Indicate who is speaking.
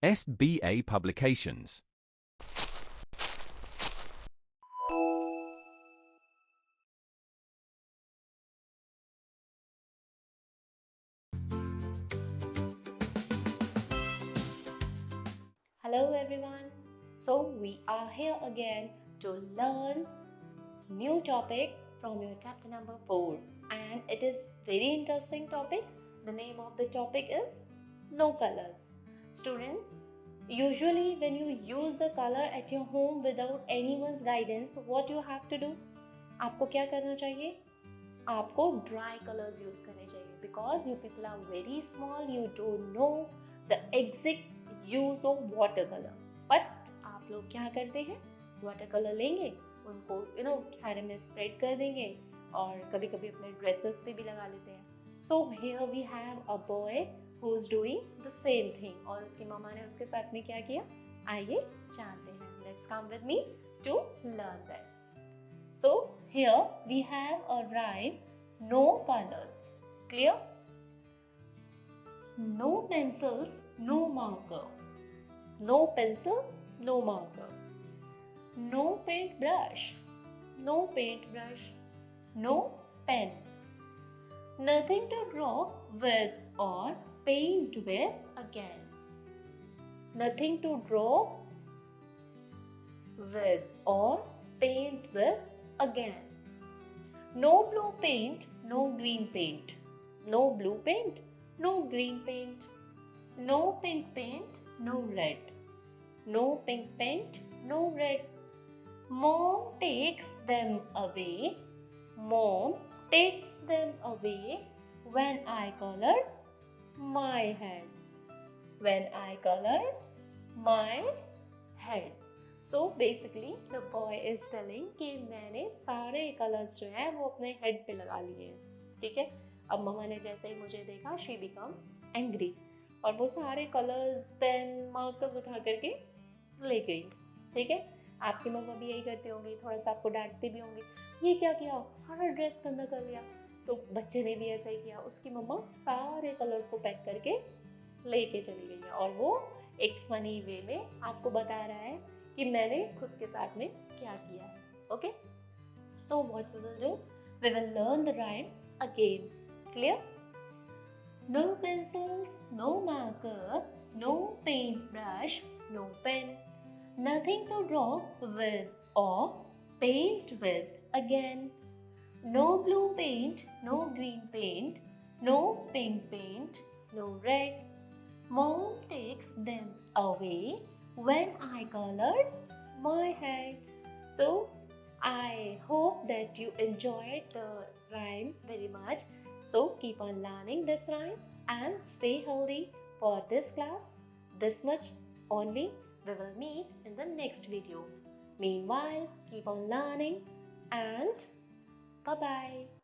Speaker 1: SBA Publications.
Speaker 2: Hello everyone. So we are here again to learn new topic from your chapter number 4, and it is very interesting topic. The name of the topic is no colors. Students, usually when you use the color at your home without anyone's guidance, what you have to do? आपको क्या करना चाहिए? आपको dry colours use करने चाहिए because you people are very small, you don't know the exact use of water colour. But आप लोग क्या करते हैं? वाटर कलर लेंगे, उनको सारे में स्प्रेड कर देंगे और कभी कभी अपने ड्रेसेस पे भी लगा लेते हैं. So here we have a boy who is doing the same thing, और उसकी मम्मा ने उसके साथ में क्या किया, आइए जानते हैं. Let's come with me to learn that. So here we have a rhyme, no colors. Clear? No pencils, no marker. No pencil, no marker. No paintbrush, no paintbrush. No pen. Nothing to draw with or paint with again. Nothing to draw with or paint with again. No blue paint, no green paint. No blue paint, no green paint. No pink paint, no red. No pink paint, no red. Mom takes them away. Mom takes them away when I colored my head. When I colored my head. So basically the boy is telling कि मैंने सारे colours जो हैं वो अपने head पे लगा लिए हैं. ठीक है, अब मम्मा ने जैसे ही मुझे देखा शी बिकम एंग्री और वो सारे कलर्स पेन मार्कर्स उठा करके ले गई. ठीक है, आपकी मम्मा भी यही करती होंगी, थोड़ा सा आपको डांटती भी होंगी, ये क्या किया, सारा ड्रेस गंदा कर लिया. तो बच्चे ने भी ऐसा ही किया, उसकी मम्मा सारे कलर्स को पैक करके लेके चली गई है और वो एक फनी वे में आपको बता रहा है कि मैंने खुद के साथ में क्या किया है. Okay, so what we will do, we will learn the rhyme again. Clear? No pencils, no marker, no paint brush, no pen. Nothing to draw with or paint with again. No blue paint, no green paint, no pink paint, no red. Mom takes them away when I colored my head. So I hope that you enjoyed the rhyme very much. So keep on learning this rhyme and stay healthy for this class. This much only. We will meet in the next video. Meanwhile, keep on learning and bye-bye.